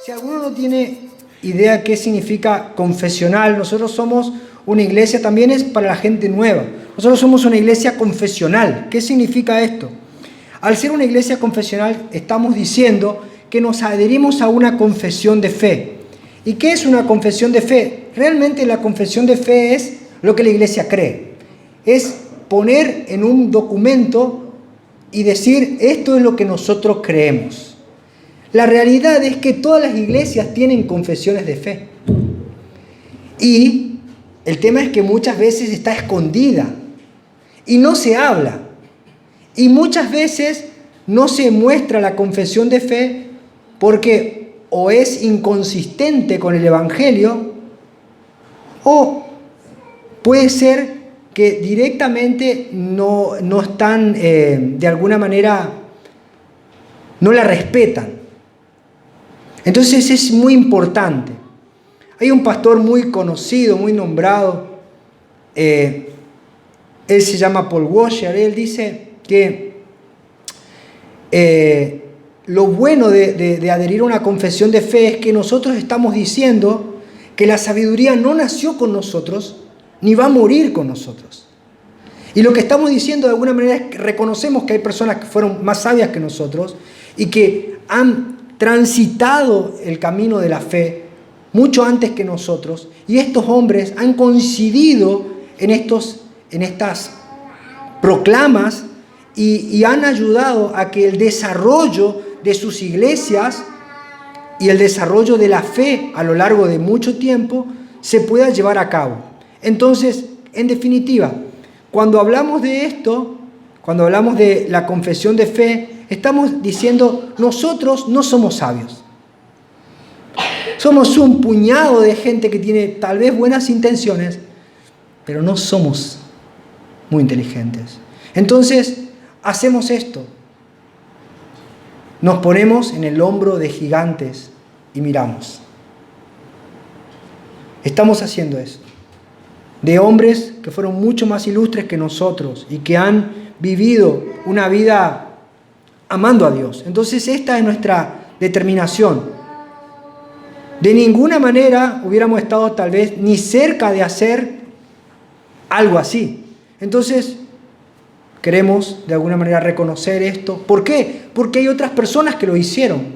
Si alguno no tiene idea qué significa confesional, nosotros somos una iglesia, también es para la gente nueva. Nosotros somos una iglesia confesional. ¿Qué significa esto? Al ser una iglesia confesional, estamos diciendo que nos adherimos a una confesión de fe. ¿Y qué es una confesión de fe? Realmente la confesión de fe es lo que la iglesia cree. Es poner en un documento y decir, esto es lo que nosotros creemos. La realidad es que todas las iglesias tienen confesiones de fe. Y el tema es que muchas veces está escondida y no se habla. Y muchas veces no se muestra la confesión de fe porque o es inconsistente con el Evangelio o puede ser que directamente no están, de alguna manera, no la respetan. Entonces es muy importante. Hay un pastor muy conocido, muy nombrado, él se llama Paul Washer. Él dice que lo bueno de adherir a una confesión de fe es que nosotros estamos diciendo que la sabiduría no nació con nosotros, ni va a morir con nosotros. Y lo que estamos diciendo de alguna manera es que reconocemos que hay personas que fueron más sabias que nosotros y que han transitado el camino de la fe mucho antes que nosotros, y estos hombres han coincidido en estas proclamas y han ayudado a que el desarrollo de sus iglesias y el desarrollo de la fe a lo largo de mucho tiempo se pueda llevar a cabo. Entonces, en definitiva, cuando hablamos de esto, cuando hablamos de la confesión de fe, estamos diciendo, nosotros no somos sabios. Somos un puñado de gente que tiene tal vez buenas intenciones, pero no somos muy inteligentes. Entonces, hacemos esto. Nos ponemos en el hombro de gigantes y miramos. Estamos haciendo eso. De hombres que fueron mucho más ilustres que nosotros y que han vivido una vida amando a Dios. Entonces, esta es nuestra determinación. De ninguna manera hubiéramos estado tal vez ni cerca de hacer algo así. Entonces, queremos de alguna manera reconocer esto. ¿Por qué? Porque hay otras personas que lo hicieron.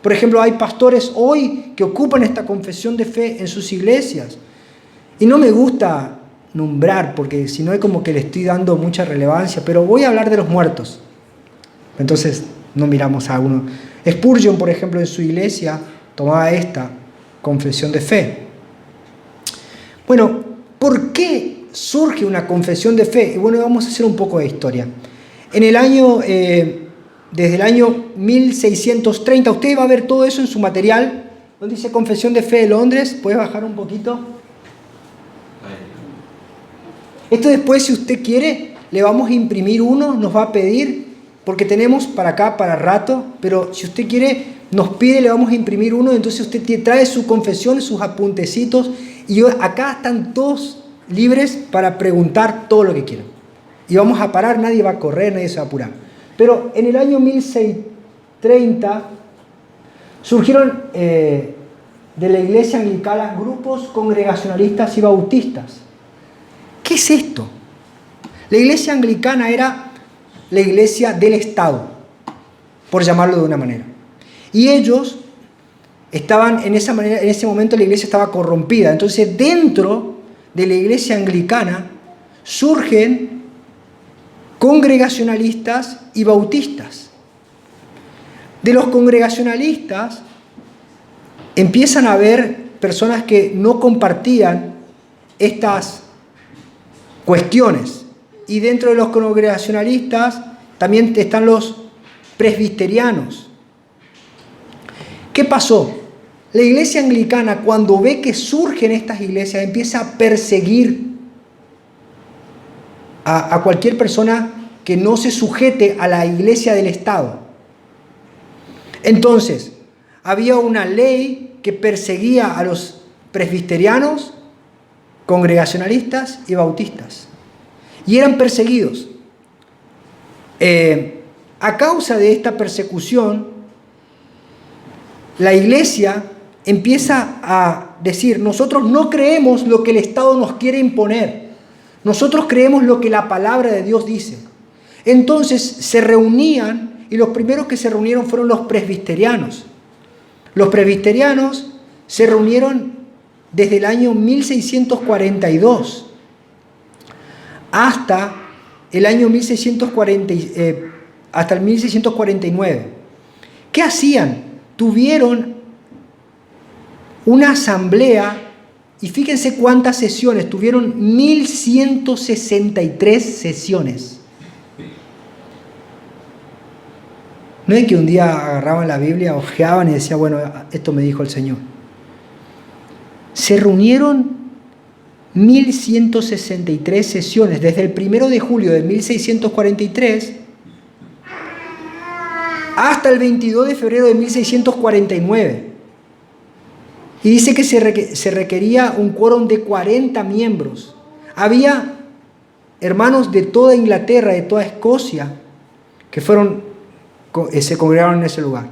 Por ejemplo, hay pastores hoy que ocupan esta confesión de fe en sus iglesias. Y no me gusta nombrar, porque si no es como que le estoy dando mucha relevancia, pero voy a hablar de los muertos. Entonces, no miramos a uno. Spurgeon, por ejemplo, en su iglesia tomaba esta confesión de fe. Bueno, ¿por qué surge una confesión de fe? Y bueno, vamos a hacer un poco de historia. En el año, desde el año 1630, usted va a ver todo eso en su material, donde dice Confesión de Fe de Londres. ¿Puedes bajar un poquito? Esto después, si usted quiere, le vamos a imprimir uno, nos va a pedir, porque tenemos para acá, para rato, pero si usted quiere, nos pide, le vamos a imprimir uno, entonces usted trae su confesión, sus apuntecitos, y acá están todos libres para preguntar todo lo que quieran. Y vamos a parar, nadie va a correr, nadie se va a apurar. Pero en el año 1630 surgieron de la iglesia anglicana grupos congregacionalistas y bautistas. ¿Qué es esto? La iglesia anglicana era la iglesia del Estado, por llamarlo de una manera. Y ellos estaban en ese momento la iglesia estaba corrompida. Entonces, dentro de la iglesia anglicana surgen congregacionalistas y bautistas. De los congregacionalistas empiezan a haber personas que no compartían estas cuestiones. Y dentro de los congregacionalistas también están los presbiterianos. ¿Qué pasó? La iglesia anglicana, cuando ve que surgen estas iglesias, empieza a perseguir a cualquier persona que no se sujete a la iglesia del Estado. Entonces, había una ley que perseguía a los presbiterianos, congregacionalistas y bautistas. Y eran perseguidos. A causa de esta persecución, la iglesia empieza a decir, nosotros no creemos lo que el Estado nos quiere imponer, nosotros creemos lo que la palabra de Dios dice. Entonces se reunían, y los primeros que se reunieron fueron los presbiterianos. Los presbiterianos se reunieron desde el año 1642 hasta el año 1649. ¿Qué hacían? Tuvieron una asamblea, y fíjense cuántas sesiones, tuvieron 1163 sesiones. No es que un día agarraban la Biblia, ojeaban y decían, bueno, esto me dijo el Señor. Se reunieron 1163 sesiones, desde el 1 de julio de 1643 hasta el 22 de febrero de 1649. Y dice que se requería un quórum de 40 miembros. Había hermanos de toda Inglaterra, de toda Escocia, que se congregaron en ese lugar.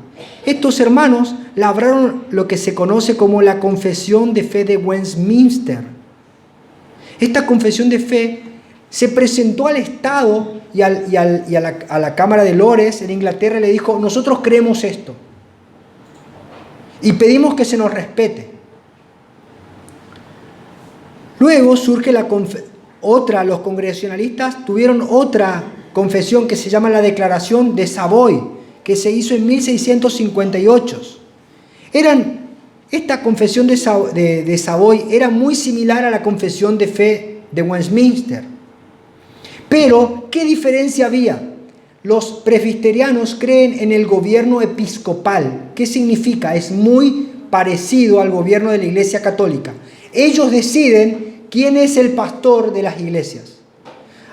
Estos hermanos labraron lo que se conoce como la Confesión de Fe de Westminster. Esta confesión de fe se presentó al Estado y a la Cámara de Lores en Inglaterra y le dijo, nosotros creemos esto y pedimos que se nos respete. Luego surge los congregacionalistas tuvieron otra confesión que se llama la Declaración de Savoy, que se hizo en 1658. Esta confesión de Savoy era muy similar a la confesión de fe de Westminster. Pero, ¿qué diferencia había? Los presbiterianos creen en el gobierno episcopal. ¿Qué significa? Es muy parecido al gobierno de la Iglesia Católica. Ellos deciden quién es el pastor de las iglesias.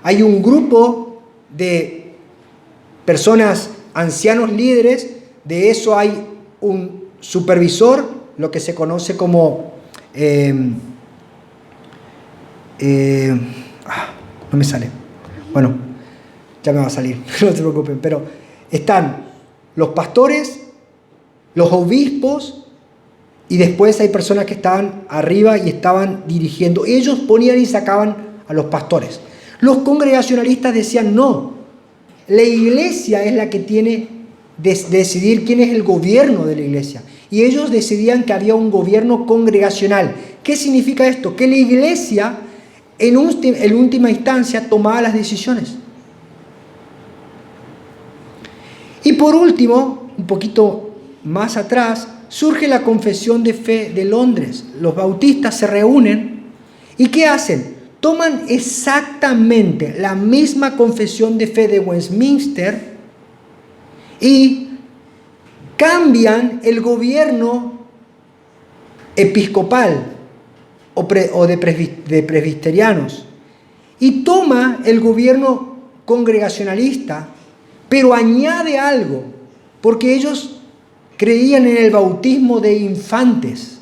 Hay un grupo de personas, ancianos líderes, de eso hay un supervisor, lo que se conoce como... no me sale. Bueno, ya me va a salir, no se preocupen. Pero están los pastores, los obispos, y después hay personas que estaban arriba y estaban dirigiendo. Ellos ponían y sacaban a los pastores. Los congregacionalistas decían no. La iglesia es la que tiene de decidir quién es el gobierno de la iglesia. Y ellos decidían que había un gobierno congregacional. ¿Qué significa esto? Que la iglesia en última instancia tomaba las decisiones. Y por último, un poquito más atrás, surge la Confesión de Fe de Londres. Los bautistas se reúnen y ¿qué hacen? Toman exactamente la misma Confesión de Fe de Westminster y cambian el gobierno episcopal o de presbiterianos y toma el gobierno congregacionalista, pero añade algo, porque ellos creían en el bautismo de infantes.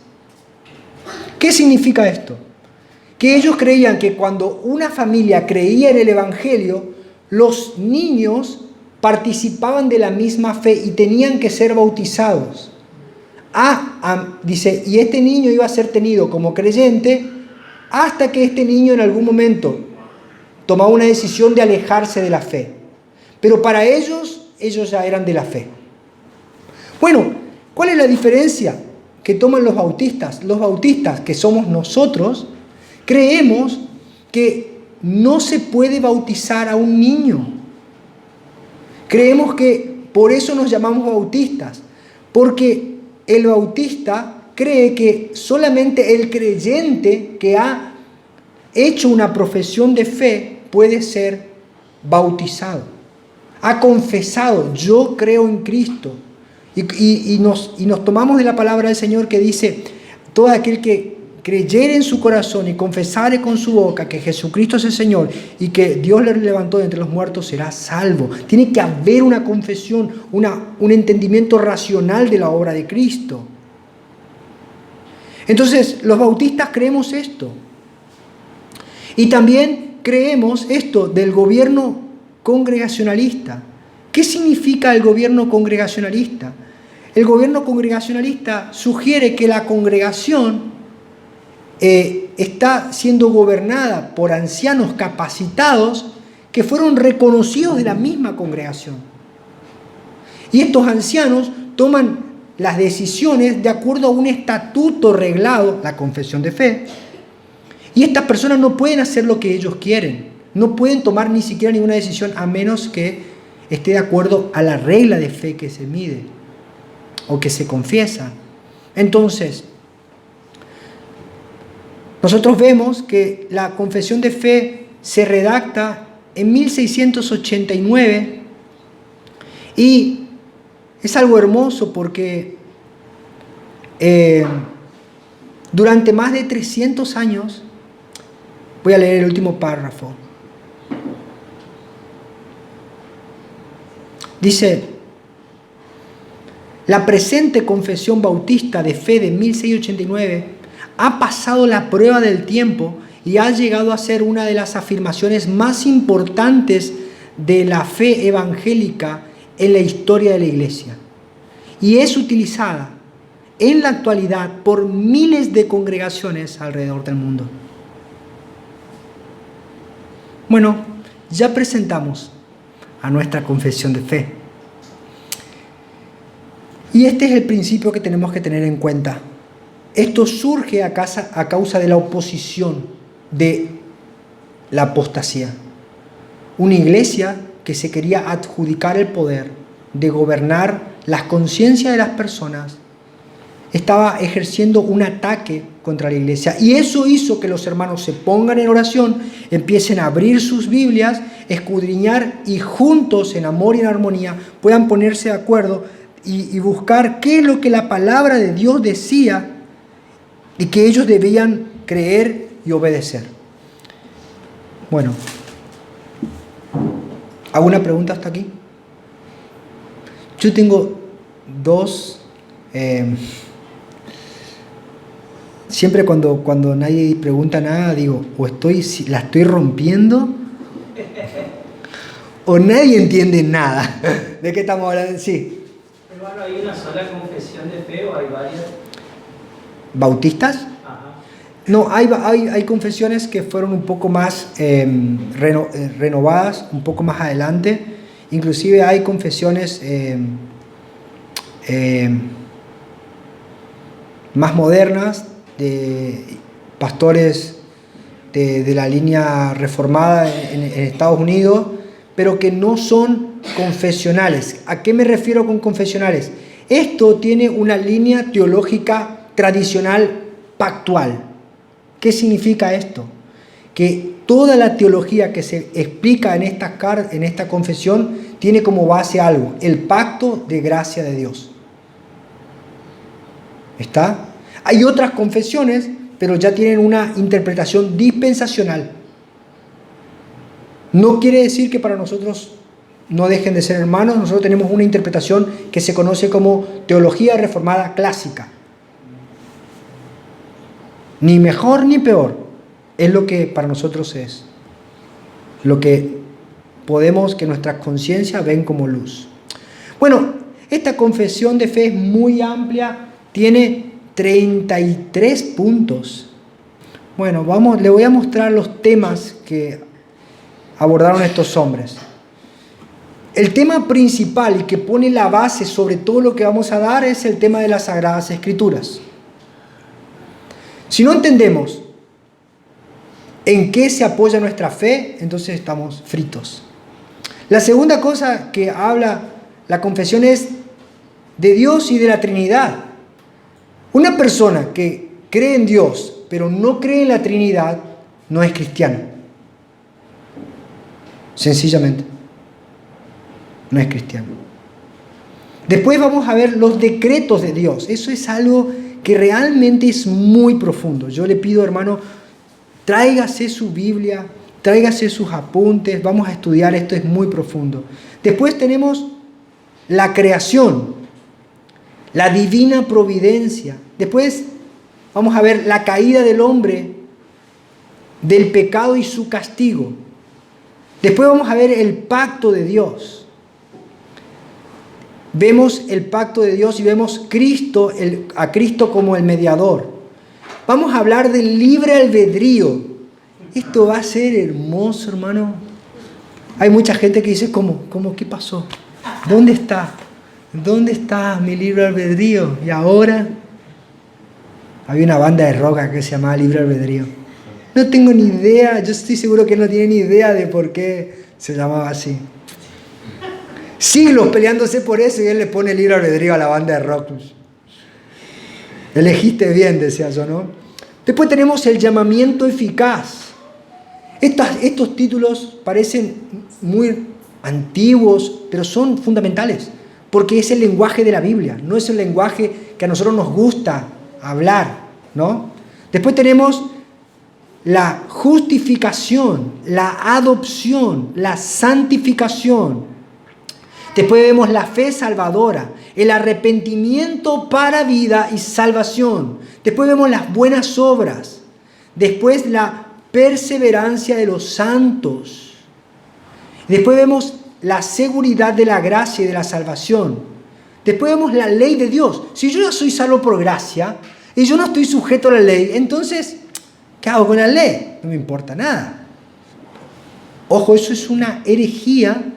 ¿Qué significa esto? Que ellos creían que cuando una familia creía en el Evangelio, los niños participaban de la misma fe y tenían que ser bautizados. Dice, y este niño iba a ser tenido como creyente hasta que este niño en algún momento tomaba una decisión de alejarse de la fe. Pero para ellos ya eran de la fe. Bueno, ¿cuál es la diferencia que toman los bautistas? Los bautistas, que somos nosotros, creemos que no se puede bautizar a un niño. Creemos que por eso nos llamamos bautistas, porque el bautista cree que solamente el creyente que ha hecho una profesión de fe puede ser bautizado. Ha confesado, yo creo en Cristo. Y nos tomamos de la palabra del Señor que dice, todo aquel que creyere en su corazón y confesare con su boca que Jesucristo es el Señor y que Dios le levantó de entre los muertos será salvo. Tiene que haber una confesión, un entendimiento racional de la obra de Cristo. Entonces, los bautistas creemos esto. Y también creemos esto del gobierno congregacionalista. ¿Qué significa el gobierno congregacionalista? el gobierno congregacionalista sugiere que la congregación está siendo gobernada por ancianos capacitados que fueron reconocidos de la misma congregación. Y estos ancianos toman las decisiones de acuerdo a un estatuto reglado, la confesión de fe. Y estas personas no pueden hacer lo que ellos quieren. No pueden tomar ni siquiera ninguna decisión a menos que esté de acuerdo a la regla de fe que se mide o que se confiesa. Entonces, nosotros vemos que la confesión de fe se redacta en 1689 y es algo hermoso porque durante más de 300 años, voy a leer el último párrafo, dice: la presente confesión bautista de fe de 1689 ha pasado la prueba del tiempo y ha llegado a ser una de las afirmaciones más importantes de la fe evangélica en la historia de la Iglesia. Y es utilizada en la actualidad por miles de congregaciones alrededor del mundo. Bueno, ya presentamos a nuestra confesión de fe. Y este es el principio que tenemos que tener en cuenta. Esto surge a causa de la oposición de la apostasía. Una iglesia que se quería adjudicar el poder de gobernar las conciencias de las personas estaba ejerciendo un ataque contra la iglesia. Y eso hizo que los hermanos se pongan en oración, empiecen a abrir sus Biblias, escudriñar y juntos, en amor y en armonía, puedan ponerse de acuerdo y buscar qué es lo que la palabra de Dios decía y que ellos debían creer y obedecer. Bueno, ¿alguna pregunta hasta aquí? Yo tengo dos. Siempre cuando nadie pregunta nada, digo, o la estoy rompiendo, o nadie entiende nada. ¿De qué estamos hablando? Sí. Hermano, ¿hay una sola confesión de fe o hay varias? ¿Bautistas? Ajá. No, hay confesiones que fueron un poco más renovadas, un poco más adelante. Inclusive hay confesiones más modernas de pastores de la línea reformada en Estados Unidos, pero que no son confesionales. ¿A qué me refiero con confesionales? Esto tiene una línea teológica tradicional pactual. ¿Qué significa esto? Que toda la teología que se explica en esta confesión tiene como base algo: el pacto de gracia de Dios. ¿Está? Hay otras confesiones, pero ya tienen una interpretación dispensacional. No quiere decir que para nosotros no dejen de ser hermanos. Nosotros tenemos una interpretación que se conoce como teología reformada clásica. Ni mejor ni peor, es lo que para nosotros es, lo que podemos, que nuestras conciencias ven como luz. Bueno, esta confesión de fe es muy amplia, tiene 33 puntos. Bueno, le voy a mostrar los temas que abordaron estos hombres. El tema principal y que pone la base sobre todo lo que vamos a dar es el tema de las Sagradas Escrituras. Si no entendemos en qué se apoya nuestra fe, entonces estamos fritos. La segunda cosa que habla la confesión es de Dios y de la Trinidad. Una persona que cree en Dios, pero no cree en la Trinidad, no es cristiano. Sencillamente, no es cristiano. Después vamos a ver los decretos de Dios. Eso es algo que realmente es muy profundo. Yo le pido, hermano, tráigase su Biblia, tráigase sus apuntes, vamos a estudiar esto, es muy profundo. Después tenemos la creación, la divina providencia. Después vamos a ver la caída del hombre, del pecado y su castigo. Después vamos a ver el pacto de Dios. Vemos el pacto de Dios y vemos a Cristo como el mediador. Vamos a hablar del libre albedrío. Esto va a ser hermoso, hermano. Hay mucha gente que dice, ¿cómo? ¿Qué pasó? ¿Dónde está? ¿Dónde está mi libre albedrío? Y ahora había una banda de rock que se llamaba Libre Albedrío. No tengo ni idea, yo estoy seguro que no tiene ni idea de por qué se llamaba así. Siglos peleándose por eso y él le pone libre albedrío a la banda de rock. Elegiste bien, decía yo, ¿no? Después tenemos el llamamiento eficaz. Estos títulos parecen muy antiguos, pero son fundamentales, porque es el lenguaje de la Biblia, no es el lenguaje que a nosotros nos gusta hablar, ¿no? Después tenemos la justificación, la adopción, la santificación. Después vemos la fe salvadora, el arrepentimiento para vida y salvación. Después vemos las buenas obras. Después la perseverancia de los santos. Después vemos la seguridad de la gracia y de la salvación. Después vemos la ley de Dios. Si yo ya soy salvo por gracia y yo no estoy sujeto a la ley, entonces, ¿qué hago con la ley? No me importa nada. Ojo, eso es una herejía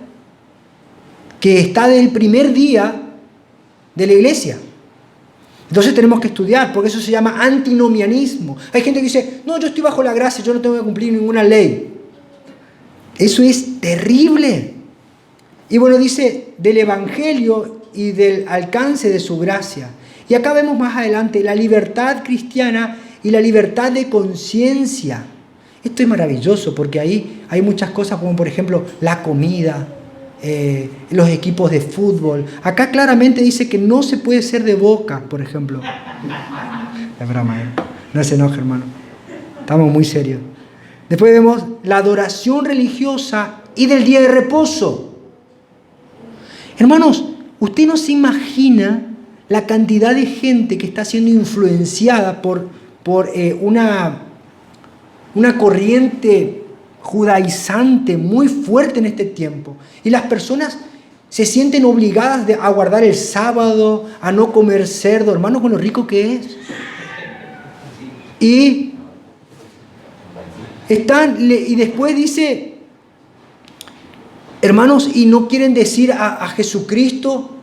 que está desde el primer día de la iglesia. Entonces tenemos que estudiar, porque eso se llama antinomianismo. Hay gente que dice, no, yo estoy bajo la gracia, yo no tengo que cumplir ninguna ley. Eso es terrible. Y bueno, dice del evangelio y del alcance de su gracia. Y acá vemos más adelante la libertad cristiana y la libertad de conciencia. Esto es maravilloso, porque ahí hay muchas cosas, como por ejemplo la comida, los equipos de fútbol. Acá claramente dice que no se puede ser de Boca, por ejemplo. Es broma, no se enoje, hermano. Estamos muy serios. Después vemos la adoración religiosa y del día de reposo. Hermanos, usted no se imagina la cantidad de gente que está siendo influenciada por una corriente judaizante muy fuerte en este tiempo. Y las personas se sienten obligadas a guardar el sábado, a no comer cerdo. Hermano, con lo rico que es. Y después dice, hermanos, y no quieren decir a Jesucristo,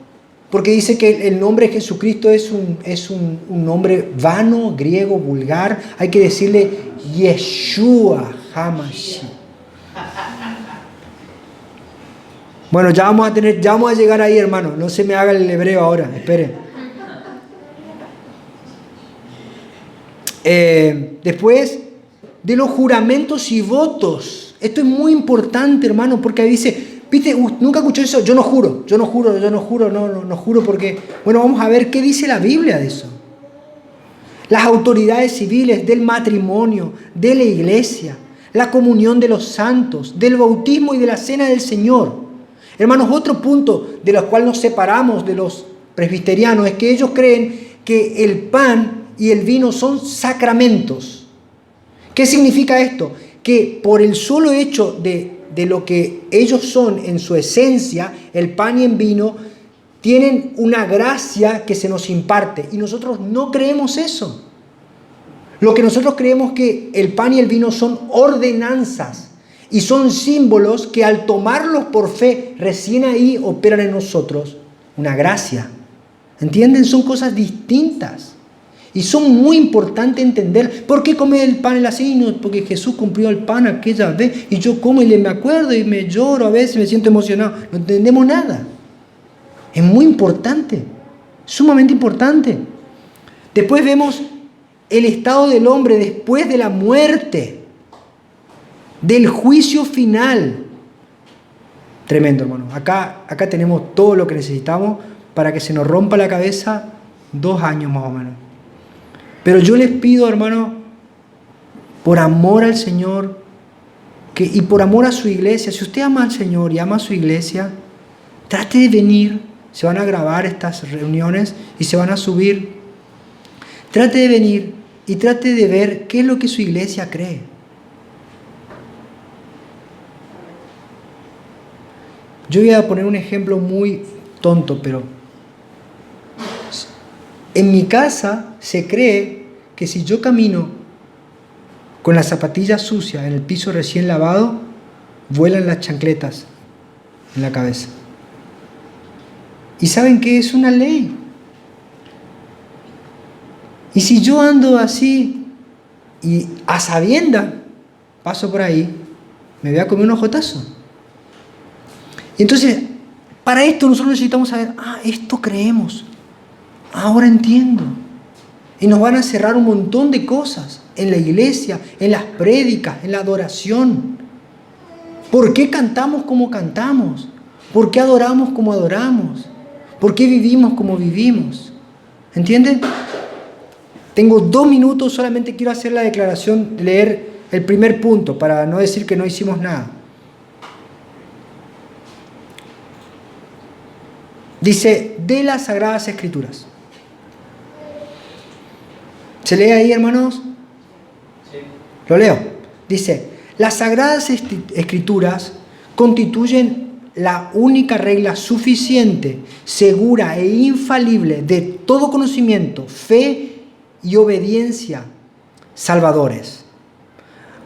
porque dice que el nombre Jesucristo es un nombre vano, griego, vulgar. Hay que decirle Yeshua HaMashiach. Bueno, ya vamos a llegar ahí, hermano. No se me haga el hebreo ahora, espere. Después de los juramentos y votos. Esto es muy importante, hermano, porque ahí dice, ¿viste? ¿Nunca escuchó eso? Yo no juro porque... Bueno, vamos a ver qué dice la Biblia de eso. Las autoridades civiles del matrimonio, de la iglesia, la comunión de los santos, del bautismo y de la cena del Señor. Hermanos, otro punto de los cuales nos separamos de los presbiterianos es que ellos creen que el pan y el vino son sacramentos. ¿Qué significa esto? Que por el solo hecho de lo que ellos son en su esencia, el pan y el vino, tienen una gracia que se nos imparte. Y nosotros no creemos eso. Lo que nosotros creemos que el pan y el vino son ordenanzas y son símbolos que al tomarlos por fe, recién ahí operan en nosotros una gracia. ¿Entienden? Son cosas distintas. Y son muy importantes entender. ¿Por qué comer el pan y la cena? Porque Jesús cumplió el pan aquella vez. Y yo como y me acuerdo y me lloro a veces, me siento emocionado. No entendemos nada. Es muy importante. Sumamente importante. Después vemos el estado del hombre después de la muerte. Del juicio final. Tremendo, hermano. Acá tenemos todo lo que necesitamos para que se nos rompa la cabeza 2 años más o menos. Pero yo les pido, hermano, por amor al Señor y por amor a su iglesia, si usted ama al Señor y ama a su iglesia, trate de venir. Se van a grabar estas reuniones y se van a subir. Trate de venir y trate de ver qué es lo que su iglesia cree. Yo voy a poner un ejemplo muy tonto, pero En mi casa se cree que si yo camino con las zapatillas sucias en el piso recién lavado, vuelan las chancletas en la cabeza. ¿Y saben qué? Es una ley. Y si yo ando así y a sabiendas paso por ahí, me voy a comer un ojotazo. Y entonces, para esto nosotros necesitamos saber, esto creemos, ahora entiendo. Y nos van a cerrar un montón de cosas en la iglesia, en las prédicas, en la adoración. ¿Por qué cantamos como cantamos? ¿Por qué adoramos como adoramos? ¿Por qué vivimos como vivimos? ¿Entienden? Tengo 2 minutos, solamente quiero hacer la declaración, leer el primer punto, para no decir que no hicimos nada. Dice, de las Sagradas Escrituras. ¿Se lee ahí, hermanos? Sí. Lo leo. Dice, las Sagradas Escrituras constituyen la única regla suficiente, segura e infalible de todo conocimiento, fe y obediencia salvadores.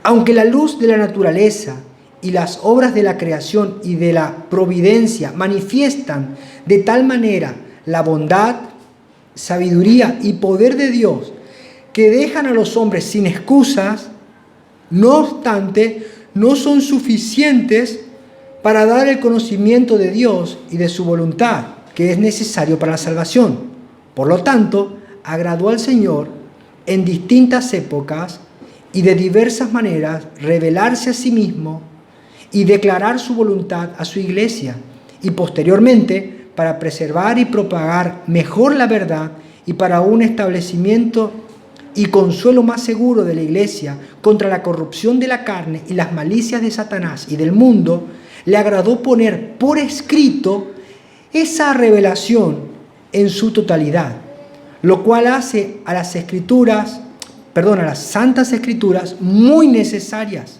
Aunque la luz de la naturaleza y las obras de la creación y de la providencia manifiestan de tal manera la bondad, sabiduría y poder de Dios que dejan a los hombres sin excusas, no obstante, no son suficientes para dar el conocimiento de Dios y de su voluntad, que es necesario para la salvación. Por lo tanto, agradó al Señor en distintas épocas y de diversas maneras revelarse a sí mismo y declarar su voluntad a su iglesia, y posteriormente para preservar y propagar mejor la verdad y para un establecimiento y consuelo más seguro de la iglesia contra la corrupción de la carne y las malicias de Satanás y del mundo, le agradó poner por escrito esa revelación en su totalidad, lo cual hace a las santas escrituras muy necesarias,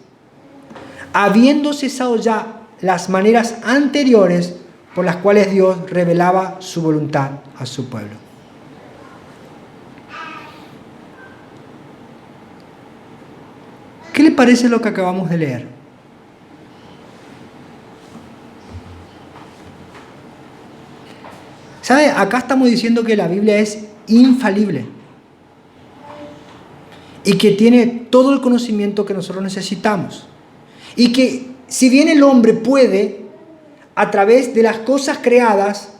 habiendo cesado ya las maneras anteriores por las cuales Dios revelaba su voluntad a su pueblo. ¿Qué le parece lo que acabamos de leer? ¿Sabe? Acá estamos diciendo que la Biblia es infalible y que tiene todo el conocimiento que nosotros necesitamos. Y que si bien el hombre puede, a través de las cosas creadas,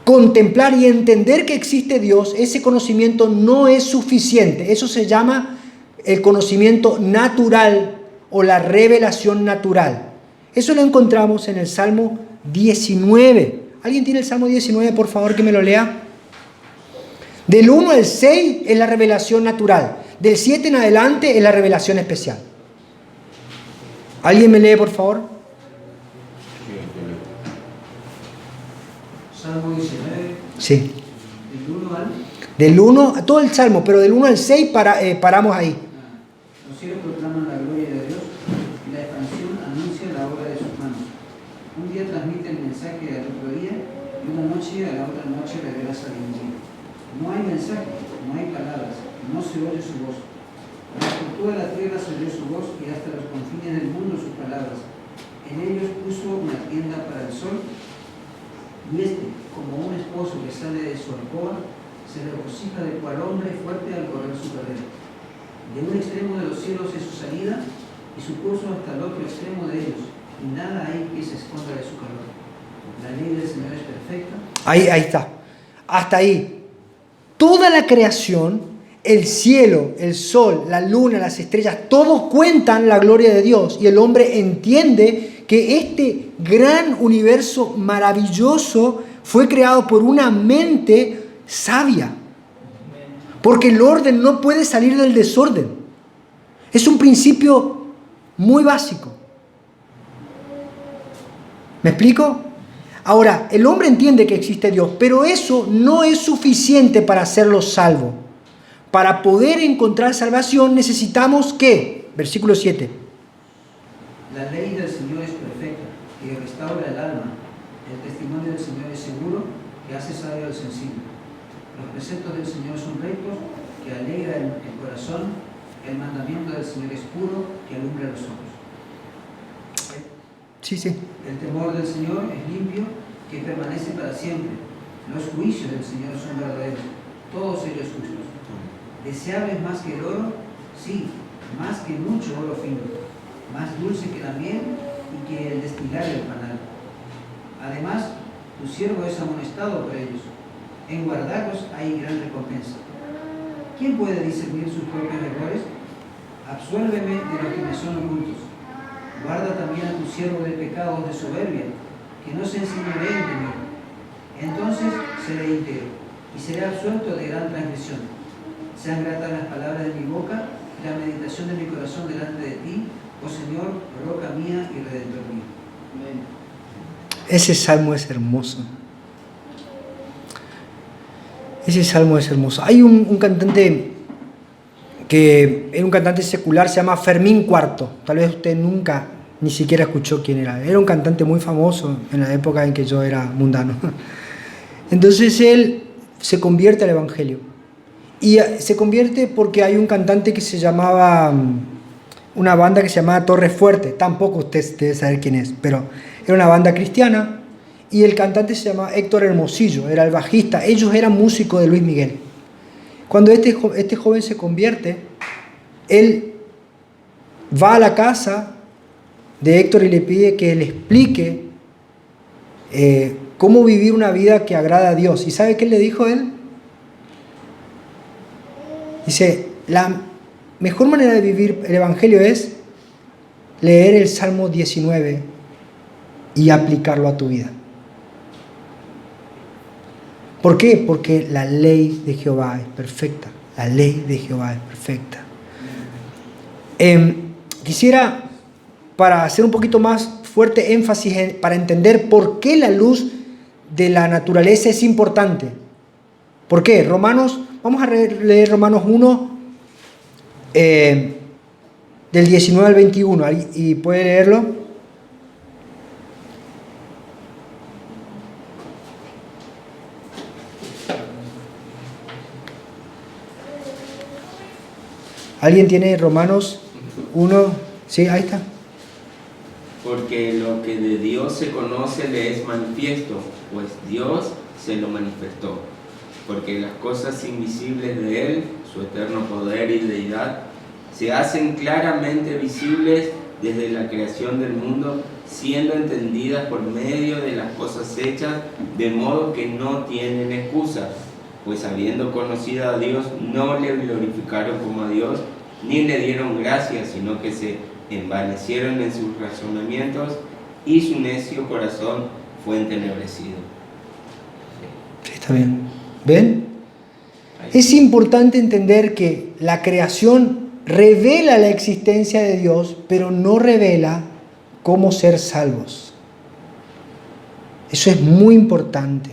contemplar y entender que existe Dios, ese conocimiento no es suficiente. Eso se llama el conocimiento natural o la revelación natural. Eso lo encontramos en el Salmo 19. ¿Alguien tiene el Salmo 19, por favor, que me lo lea? Del 1 al 6 es la revelación natural. Del 7 en adelante es la revelación especial. ¿Alguien me lee, por favor? Salmo 19. Sí. Del 1 al... Del 1, todo el Salmo, pero del 1 al 6 paramos ahí. Los cielos proclaman la gloria de Dios y la expansión anuncia la obra de sus manos. Un día transmite el mensaje al otro día y una noche a la otra noche revela sabiduría. No hay mensaje, no hay palabras, no se oye su voz. Por toda la tierra se oyó su voz y hasta los confines del mundo sus palabras. En ellos puso una tienda para el sol y como un esposo que sale de su alcoba, se regocija de cual hombre fuerte al correr su carrera. De un extremo de los cielos es su salida y su curso hasta el otro extremo de ellos, y nada hay que se esconda de su calor. La ley del Señor es perfecta. Ahí está. Hasta ahí. Toda la creación, el cielo, el sol, la luna, las estrellas, todos cuentan la gloria de Dios. Y el hombre entiende que este gran universo maravilloso fue creado por una mente sabia. Porque el orden no puede salir del desorden. Es un principio muy básico. ¿Me explico? Ahora, el hombre entiende que existe Dios, pero eso no es suficiente para hacerlo salvo. Para poder encontrar salvación necesitamos ¿qué? Versículo 7. La ley del Señor es perfecta, que restaura el alma. El testimonio del Señor es seguro, que hace sabio al sensible. Los preceptos del Señor son rectos, que alegran el corazón. El mandamiento del Señor es puro, que alumbra los ojos. Sí, sí. El temor del Señor es limpio, que permanece para siempre. Los juicios del Señor son verdaderos, todos ellos justos. ¿Deseables más que el oro? Sí, más que mucho oro fino, más dulce que la miel y que el destilar del panal. Además, tu siervo es amonestado por ellos. En guardarlos hay gran recompensa. ¿Quién puede discernir sus propios errores? Absuélveme de los que me son ocultos. Guarda también a tu siervo de pecados de soberbia, que no se enseñoreen de mí. Entonces seré íntegro y seré absuelto de gran transgresión. Sean gratas las palabras de mi boca y la meditación de mi corazón delante de ti, oh Señor, roca mía y redentor mío. Amén. Ese salmo es hermoso. Ese salmo es hermoso. Hay un cantante que era un cantante secular, se llama Fermín Cuarto. Tal vez usted nunca ni siquiera escuchó quién era. Era un cantante muy famoso en la época en que yo era mundano. Entonces él se convierte al Evangelio. Y se convierte porque hay un cantante que se llamaba, una banda que se llamaba Torre Fuerte. Tampoco usted debe saber quién es, pero era una banda cristiana. Y el cantante se llamaba Héctor Hermosillo, era el bajista. Ellos eran músicos de Luis Miguel. Cuando este joven se convierte, él va a la casa de Héctor y le pide que le explique cómo vivir una vida que agrada a Dios. ¿Y sabe qué le dijo él? Dice, la mejor manera de vivir el Evangelio es leer el Salmo 19 y aplicarlo a tu vida. ¿Por qué? Porque la ley de Jehová es perfecta. La ley de Jehová es perfecta. Quisiera, para hacer un poquito más fuerte énfasis, para entender por qué la luz de la naturaleza es importante. ¿Por qué? Vamos a leer Romanos 1, del 19 al 21. ¿Y puede leerlo? ¿Alguien tiene Romanos 1? Sí, ahí está. Porque lo que de Dios se conoce le es manifiesto, pues Dios se lo manifestó. Porque las cosas invisibles de Él, su eterno poder y deidad, se hacen claramente visibles desde la creación del mundo, siendo entendidas por medio de las cosas hechas, de modo que no tienen excusa. Pues habiendo conocido a Dios, no le glorificaron como a Dios, ni le dieron gracias, sino que se envanecieron en sus razonamientos, y su necio corazón fue entenebrecido. Sí, está bien. ¿Ven? Es importante entender que la creación revela la existencia de Dios, pero no revela cómo ser salvos. Eso es muy importante.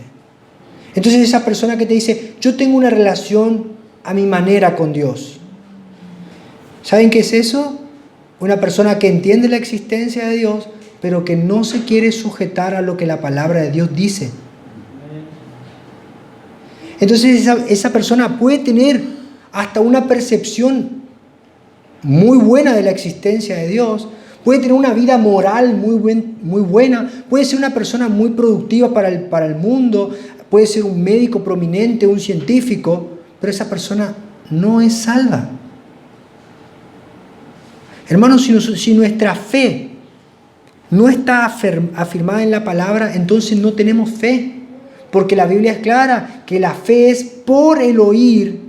Entonces esa persona que te dice, yo tengo una relación a mi manera con Dios. ¿Saben qué es eso? Una persona que entiende la existencia de Dios, pero que no se quiere sujetar a lo que la palabra de Dios dice. Entonces esa persona puede tener hasta una percepción muy buena de la existencia de Dios, puede tener una vida moral muy buena, puede ser una persona muy productiva para el mundo, puede ser un médico prominente, un científico, pero esa persona no es salva. Hermanos, si nuestra fe no está afirmada en la palabra, entonces no tenemos fe. Porque la Biblia es clara que la fe es por el oír,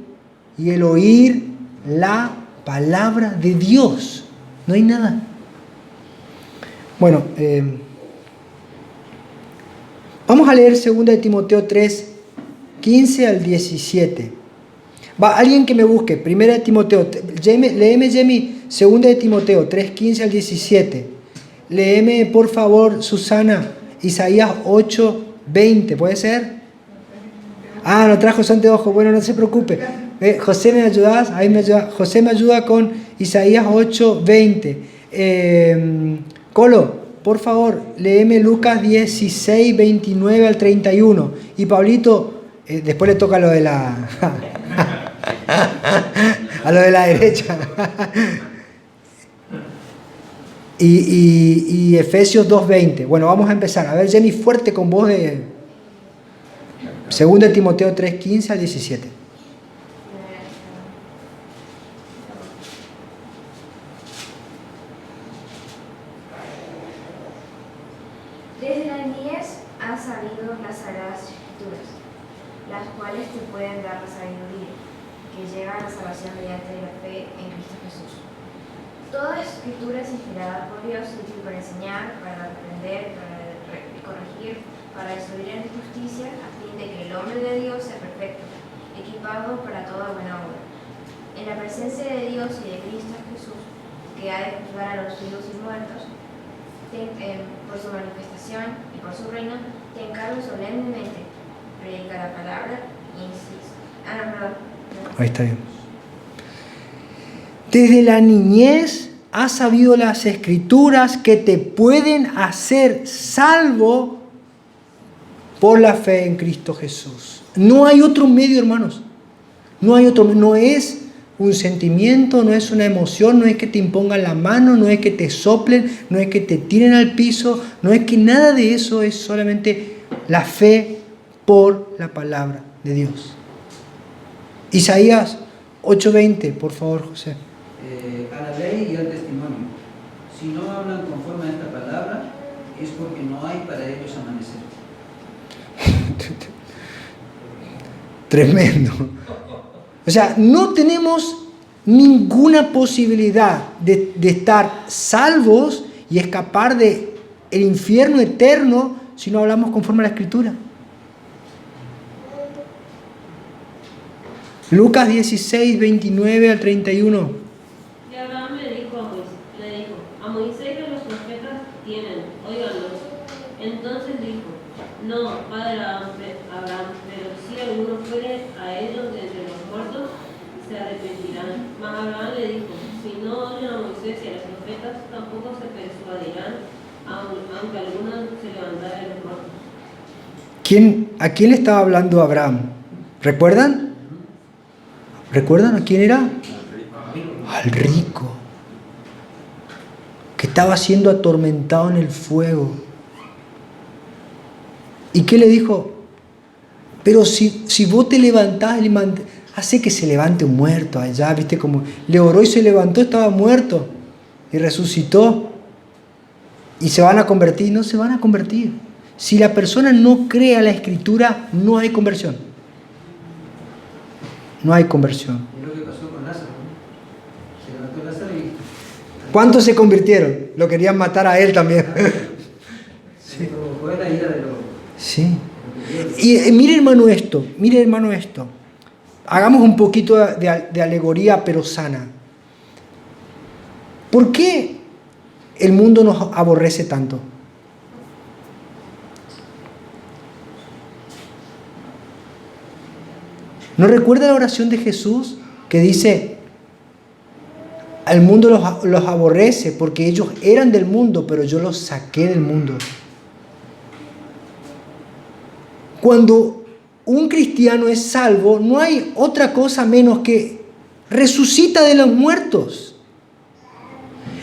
y el oír la palabra de Dios. No hay nada. Bueno, vamos a leer 2 de Timoteo 3, 15 al 17. Va, alguien que me busque, 1 de Timoteo, léeme Jamie, 2 de Timoteo 3, 15 al 17. Léeme, por favor, Susana, Isaías 8, 20, ¿puede ser? Ah, no trajo anteojos, bueno, no se preocupe. José, ¿me ayudas? Ahí me ayuda. José me ayuda con Isaías 8, 20. Colo, por favor, léeme Lucas 16, 29 al 31. Y Pablito, Después le toca a lo de la... a lo de la derecha. y Efesios 2:20. Bueno, vamos a empezar. A ver, Jenny, fuerte con voz de 2 Timoteo 3:15 al 17. Desde la niñez has sabido las sagradas escrituras, las cuales te pueden dar la sabiduría, que lleva a la salvación mediante la fe en Cristo Jesús. Toda escritura es inspirada por Dios y útil para enseñar, para reprender, para corregir, para instruir en justicia, a fin de que el hombre de Dios sea perfecto, equipado para toda buena obra. En la presencia de Dios y de Cristo Jesús, que ha de juzgar a los vivos y muertos, por su manifestación y por su reino, te encargo solemnemente, predica la palabra y insiste. Ahí está bien. Desde la niñez has sabido las escrituras que te pueden hacer salvo por la fe en Cristo Jesús. No hay otro medio, hermanos. No hay otro. No es un sentimiento, no es una emoción, no es que te impongan la mano, no es que te soplen, no es que te tiren al piso, no es que nada de eso, es solamente la fe por la palabra de Dios. Isaías 8:20, por favor, José. A la ley y al testimonio. Si no hablan conforme a esta palabra, es porque no hay para ellos amanecer. Tremendo. O sea, no tenemos ninguna posibilidad de estar salvos y escapar del infierno eterno si no hablamos conforme a la Escritura. Lucas 16, 29 al 31. Y Abraham le dijo a Moisés que los profetas tienen, óiganlos. Entonces dijo, no, padre Abraham, pero si alguno fuere a ellos de entre los muertos, se arrepentirán. Mas Abraham le dijo, si no oyen a Moisés y a los profetas, tampoco se persuadirán, aunque alguno se levantara de los muertos. ¿A quién le estaba hablando Abraham? ¿Recuerdan? ¿Recuerdan a quién era? Al rico, que estaba siendo atormentado en el fuego. ¿Y qué le dijo? Pero si vos te levantás, hace que se levante un muerto allá, ¿viste? Como le oró y se levantó, estaba muerto y resucitó. ¿Y se van a convertir? No se van a convertir. Si la persona no cree a la Escritura, no hay conversión. No hay conversión. Es lo que pasó con Lázaro, ¿no? Se levantó Lázaro y... ¿Cuántos se convirtieron? Lo querían matar a él también. Se provocó la ira de los... Sí. Y mire hermano esto. Hagamos un poquito de alegoría, pero sana. ¿Por qué el mundo nos aborrece tanto? ¿No recuerda la oración de Jesús que dice, al mundo los aborrece porque ellos eran del mundo, pero yo los saqué del mundo? Cuando un cristiano es salvo, no hay otra cosa menos que resucita de los muertos.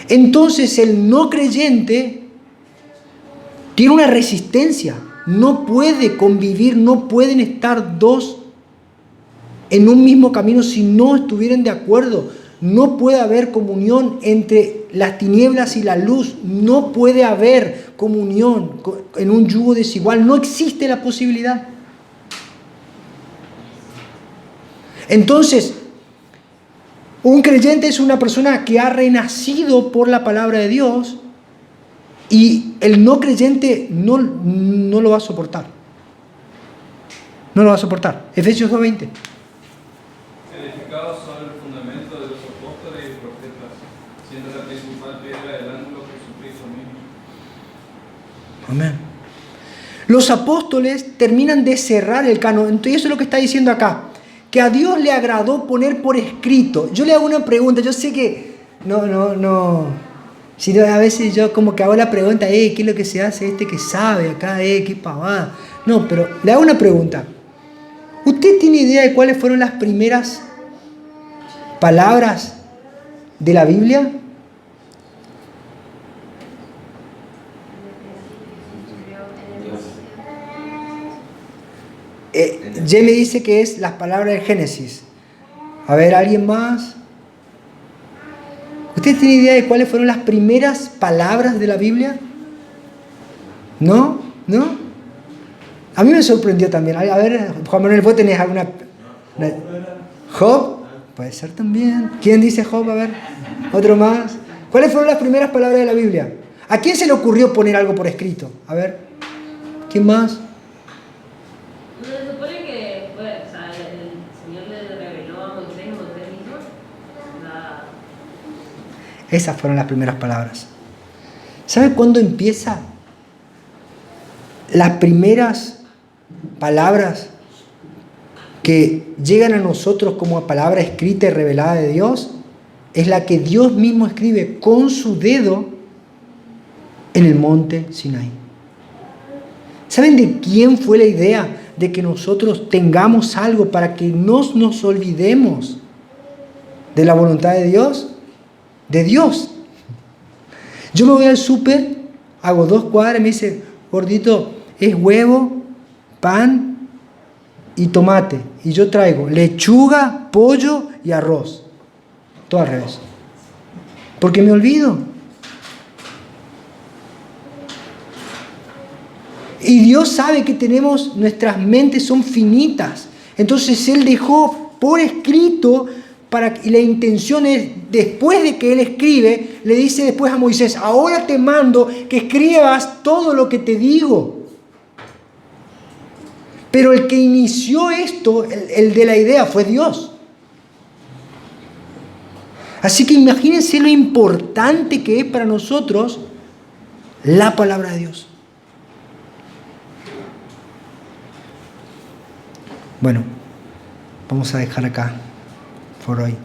Entonces el no creyente tiene una resistencia, no puede convivir, no pueden estar dos en un mismo camino si no estuvieran de acuerdo. No puede haber comunión entre las tinieblas y la luz. No puede haber comunión en un yugo desigual. No existe la posibilidad. Entonces, un creyente es una persona que ha renacido por la palabra de Dios y el no creyente no lo va a soportar. No lo va a soportar. Efesios 2:20. Edificados sobre el fundamento de los apóstoles y profetas, siendo la principal piedra del ángulo Jesucristo mismo. Amén. Los apóstoles terminan de cerrar el canon. Entonces eso es lo que está diciendo acá. Que a Dios le agradó poner por escrito. Yo le hago una pregunta. Yo sé que no. Si no, a veces yo como que hago la pregunta, ¿qué es lo que se hace que sabe acá? ¿Qué pavada? No, pero le hago una pregunta. ¿Usted tiene idea de cuáles fueron las primeras palabras de la Biblia? Jamie dice que es las palabras del Génesis. A ver, ¿alguien más? ¿Usted tiene idea de cuáles fueron las primeras palabras de la Biblia? ¿No? ¿No? A mí me sorprendió también. A ver, Juan Manuel, ¿vos tenés alguna? ¿Job? Puede ser también. ¿Quién dice Job? A ver, otro más. ¿Cuáles fueron las primeras palabras de la Biblia? ¿A quién se le ocurrió poner algo por escrito? A ver, ¿quién más? Se supone que fue, o sea, el Señor le reveló a Moisés y Moisés hizo la... Esas fueron las primeras palabras. ¿Sabe cuándo empieza? Las primeras palabras que llegan a nosotros como palabra escrita y revelada de Dios es la que Dios mismo escribe con su dedo en el monte Sinaí. ¿Saben de quién fue la idea de que nosotros tengamos algo para que no nos olvidemos de la voluntad de Dios? De Dios. Yo me voy al súper, hago 2 cuadras y me dice, gordito, es huevo, pan y tomate. Y yo traigo lechuga, pollo y arroz. Todo al revés. Porque me olvido. Y Dios sabe que tenemos, nuestras mentes son finitas. Entonces Él dejó por escrito, y la intención es, después de que Él escribe, le dice después a Moisés, ahora te mando que escribas todo lo que te digo. Pero el que inició esto, el de la idea, fue Dios. Así que imagínense lo importante que es para nosotros la palabra de Dios. Bueno, vamos a dejar acá por hoy.